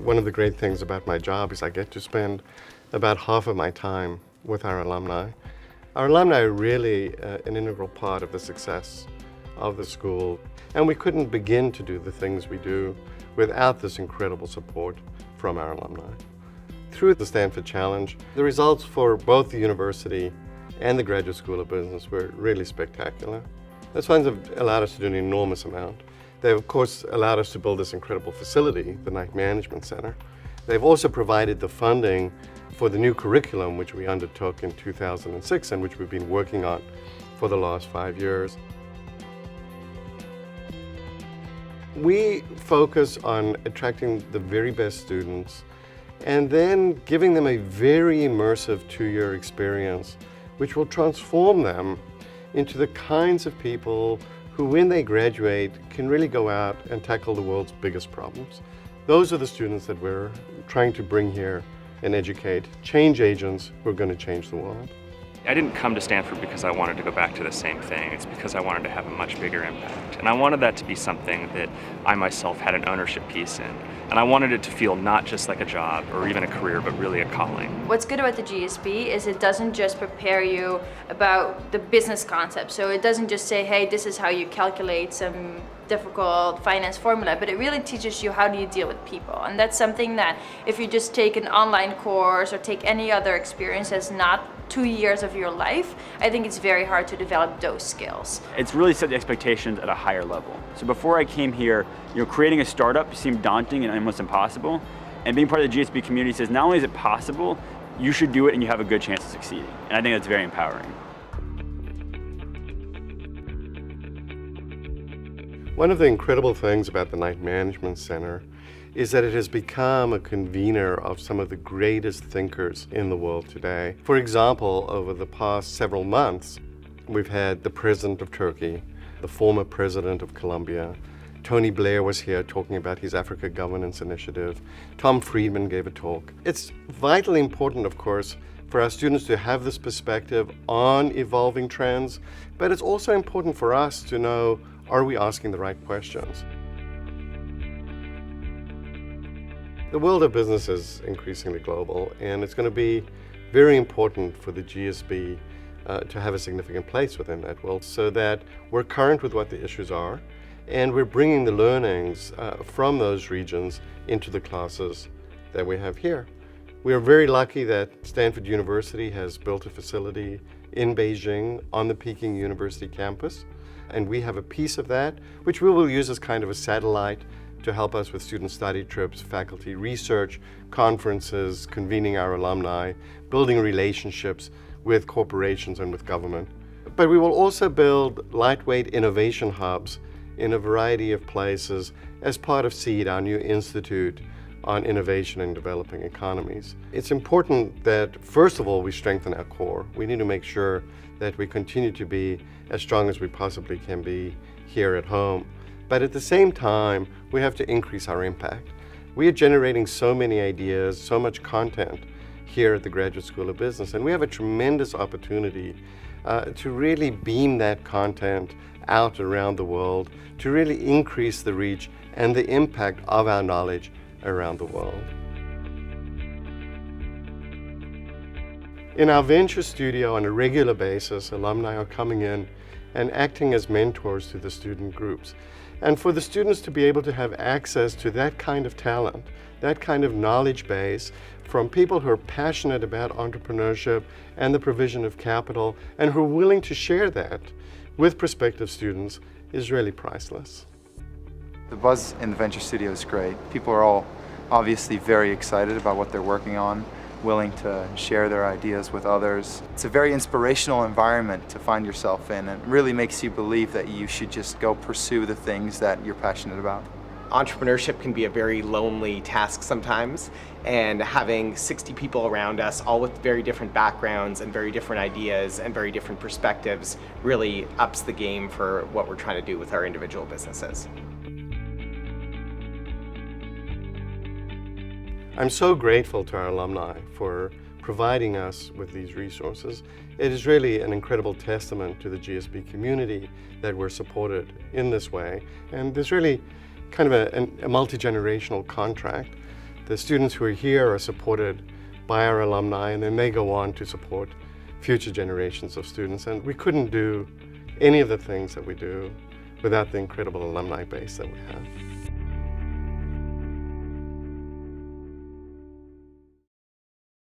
One of the great things about my job is I get to spend about half of my time with our alumni. Our alumni are really an integral part of the success of the school, and we couldn't begin to do the things we do without this incredible support from our alumni. Through the Stanford Challenge, the results for both the university and the Graduate School of Business were really spectacular. Those funds have allowed us to do an enormous amount. They've, of course, allowed us to build this incredible facility, the Knight Management Center. They've also provided the funding for the new curriculum, which we undertook in 2006 and which we've been working on for the last 5 years. We focus on attracting the very best students and then giving them a very immersive 2-year experience, which will transform them into the kinds of people who, when they graduate, can really go out and tackle the world's biggest problems. Those are the students that we're trying to bring here and educate, change agents who are going to change the world. I didn't come to Stanford because I wanted to go back to the same thing. It's because I wanted to have a much bigger impact. And I wanted that to be something that I myself had an ownership piece in. And I wanted it to feel not just like a job or even a career, but really a calling. What's good about the GSB is it doesn't just prepare you about the business concept. So it doesn't just say, hey, this is how you calculate some difficult finance formula, but it really teaches you how do you deal with people. And that's something that if you just take an online course or take any other experience that's not 2 years of your life, I think it's very hard to develop those skills. It's really set the expectations at a higher level. So before I came here, creating a startup seemed daunting and almost impossible. And being part of the GSB community says not only is it possible, you should do it and you have a good chance of succeeding. And I think that's very empowering. One of the incredible things about the Knight Management Center is that it has become a convener of some of the greatest thinkers in the world today. For example, over the past several months, we've had the President of Turkey, the former President of Colombia. Tony Blair was here talking about his Africa Governance Initiative. Tom Friedman gave a talk. It's vitally important, of course, for our students to have this perspective on evolving trends, but it's also important for us to know, are we asking the right questions? The world of business is increasingly global, and it's going to be very important for the GSB to have a significant place within that world so that we're current with what the issues are, and we're bringing the learnings from those regions into the classes that we have here. We are very lucky that Stanford University has built a facility in Beijing on the Peking University campus, and we have a piece of that, which we will use as kind of a satellite to help us with student study trips, faculty research, conferences, convening our alumni, building relationships with corporations and with government. But we will also build lightweight innovation hubs in a variety of places as part of SEED, our new institute on innovation in developing economies. It's important that, first of all, we strengthen our core. We need to make sure that we continue to be as strong as we possibly can be here at home. But at the same time, we have to increase our impact. We are generating so many ideas, so much content here at the Graduate School of Business, and we have a tremendous opportunity to really beam that content out around the world, to really increase the reach and the impact of our knowledge around the world. In our venture studio on a regular basis, alumni are coming in and acting as mentors to the student groups. And for the students to be able to have access to that kind of talent, that kind of knowledge base from people who are passionate about entrepreneurship and the provision of capital and who are willing to share that with prospective students is really priceless. The buzz in the Venture Studio is great. People are all obviously very excited about what they're working on, willing to share their ideas with others. It's a very inspirational environment to find yourself in, and it really makes you believe that you should just go pursue the things that you're passionate about. Entrepreneurship can be a very lonely task sometimes, and having 60 people around us, all with very different backgrounds and very different ideas and very different perspectives, really ups the game for what we're trying to do with our individual businesses. I'm so grateful to our alumni for providing us with these resources. It is really an incredible testament to the GSB community that we're supported in this way. And there's really kind of a multi-generational contract. The students who are here are supported by our alumni, and then they go on to support future generations of students. And we couldn't do any of the things that we do without the incredible alumni base that we have.